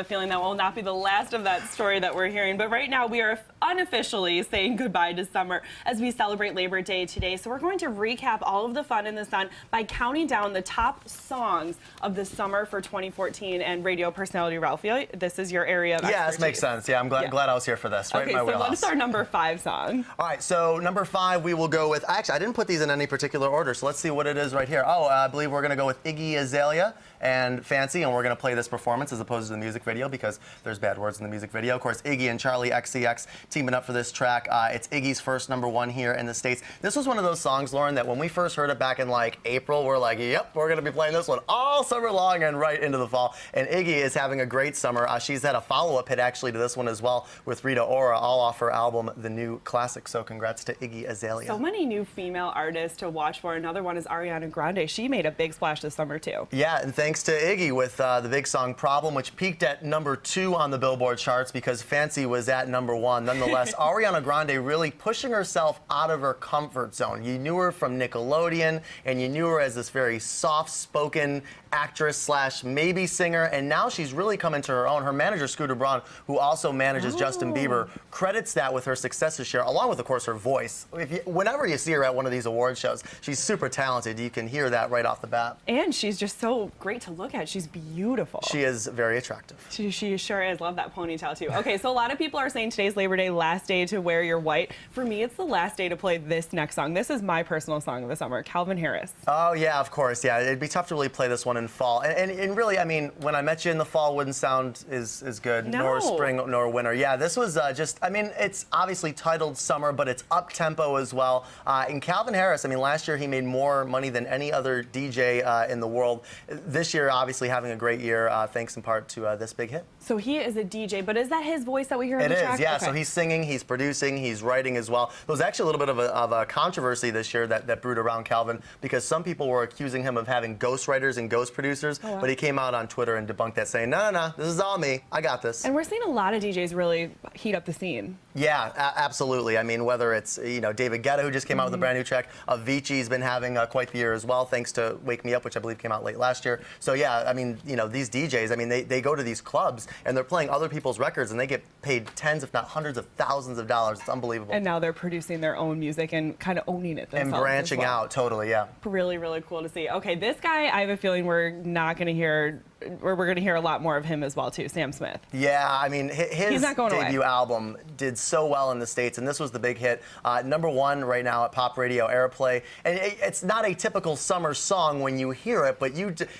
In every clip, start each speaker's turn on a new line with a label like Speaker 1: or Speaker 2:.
Speaker 1: A feeling that will not be the last of that story that we're hearing. But right now we are unofficially saying goodbye to summer as we celebrate Labor Day today. So we're going to recap all of the fun in the sun by counting down the top songs of the summer for 2014. And radio personality Ralphie, this is your area of expertise.
Speaker 2: Yeah, this makes sense. Yeah, I'm glad I was here for this. Right
Speaker 1: okay,
Speaker 2: in my
Speaker 1: so
Speaker 2: wheelhouse.
Speaker 1: what is our number 5 song?
Speaker 2: All right, so number 5 we will go with, actually I didn't put these in any particular order, so let's see what it is right here. Oh, I believe we're going to go with Iggy Azalea and Fancy, and we're going to play this performance as opposed to the music video because there's bad words in the music video. Of course, Iggy and Charlie XCX teaming up for this track. It's Iggy's first #1 here in the States. This was one of those songs, Lauren, that when we first heard it back in like April, we're like, yep, we're going to be playing this one all summer long and right into the fall. And Iggy is having a great summer. She's had a follow-up hit actually to this one as well with Rita Ora, all off her album, The New Classic. So congrats to Iggy Azalea.
Speaker 1: So many new female artists to watch for. Another one is Ariana Grande. She made a big splash this summer too.
Speaker 2: Yeah, and thanks to Iggy with the big song Problem, which peaked at #2 on the Billboard charts because Fancy was at #1. Nonetheless, Ariana Grande really pushing herself out of her comfort zone. You knew her from Nickelodeon, and you knew her as this very soft-spoken actress slash maybe singer, and now she's really come into her own. Her manager, Scooter Braun, who also manages Justin Bieber, credits that with her success this year, along with, of course, her voice. Whenever you see her at one of these award shows, she's super talented. You can hear that right off the bat.
Speaker 1: And she's just so great to look at. She's beautiful.
Speaker 2: She is very attractive.
Speaker 1: She sure is. Love that ponytail, too. Okay, so a lot of people are saying today's Labor Day, last day to wear your white. For me, it's the last day to play this next song. This is my personal song of the summer, Calvin Harris.
Speaker 2: Oh, yeah, of course. Yeah, it'd be tough to really play this one in fall. And really, I mean, When I Met You in the Fall wouldn't sound as good, nor spring nor winter. Yeah, this was just, I mean, it's obviously titled summer, but it's up-tempo as well. And Calvin Harris, I mean, last year he made more money than any other DJ in the world. This year, obviously, having a great year, thanks in part to this big hit.
Speaker 1: So he is a DJ, but is that his voice that we hear in the track?
Speaker 2: It is, yeah.
Speaker 1: Okay.
Speaker 2: So he's singing, he's producing, he's writing as well. There was actually a little bit of a controversy this year that brewed around Calvin because some people were accusing him of having ghostwriters and ghost producers, but he came out on Twitter and debunked that, saying, no, this is all me. I got this.
Speaker 1: And we're seeing a lot of DJs really heat up the scene.
Speaker 2: Yeah, absolutely. I mean, whether it's, David Guetta, who just came out with a brand new track, Avicii's been having quite the year as well, thanks to Wake Me Up, which I believe came out late last year. So yeah, I mean, these DJs, I mean, they go to these clubs and they're playing other people's records and they get paid tens, if not hundreds of thousands of dollars. It's unbelievable.
Speaker 1: And now they're producing their own music and kind of owning it themselves.
Speaker 2: And branching out, totally, yeah.
Speaker 1: Really, really cool to see. Okay, this guy, I have a feeling we're not going to hear, or we're going to hear a lot more of him as well, too, Sam Smith.
Speaker 2: Yeah, I mean, his debut album did so well in the States, and this was the big hit. #1 right now at Pop Radio Airplay. And it's not a typical summer song when you hear it, but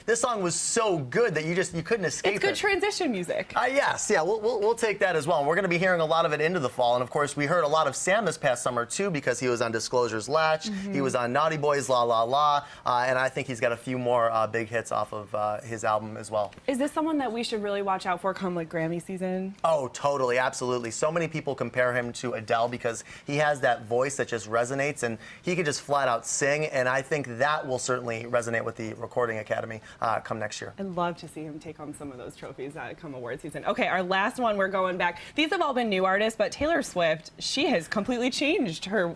Speaker 2: this song was so good that you couldn't escape it.
Speaker 1: It's good transition music.
Speaker 2: Yes, yeah, we'll take that as well. And we're going to be hearing a lot of it into the fall. And, of course, we heard a lot of Sam this past summer, too, because he was on Disclosure's Latch. He was on Naughty Boy's La La La. And I think he's got a few more big hits off of his album as well.
Speaker 1: Is this someone that we should really watch out for come like Grammy season?
Speaker 2: Oh, totally, absolutely. So many people compare him to Adele because he has that voice that just resonates and he could just flat out sing, and I think that will certainly resonate with the Recording Academy come next year.
Speaker 1: I'd love to see him take home some of those trophies come award season. Okay, our last one, we're going back. These have all been new artists, but Taylor Swift, she has completely changed her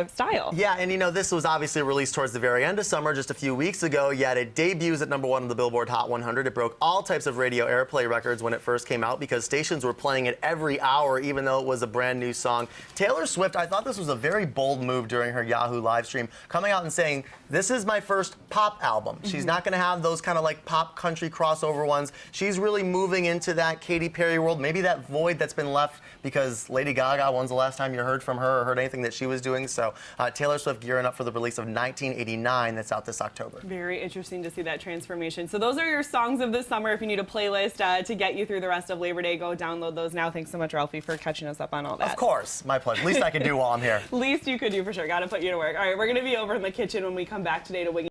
Speaker 1: style.
Speaker 2: Yeah, and this was obviously released towards the very end of summer, just a few weeks ago, yet it debuts at #1 on the Billboard Hot 100. It broke all types of radio airplay records when it first came out because stations were playing it every hour, even though it was a brand new song. Taylor Swift, I thought this was a very bold move during her Yahoo live stream, coming out and saying, this is my first pop album. She's not going to have those kind of like pop country crossover ones. She's really moving into that Katy Perry world, maybe that void that's been left because Lady Gaga, when's the last time you heard from her or heard anything that she was doing? So Taylor Swift gearing up for the release of 1989 that's out this October.
Speaker 1: Very interesting to see that transformation. So those are your songs of the summer. If you need a playlist to get you through the rest of Labor Day, go download those now. Thanks so much, Ralphie, for catching us up on all that.
Speaker 2: Of course, my pleasure. Least I can do while I'm here.
Speaker 1: Least you could do for sure. Got to put you to work. All right, we're going to be over in the kitchen when we come back today to Wing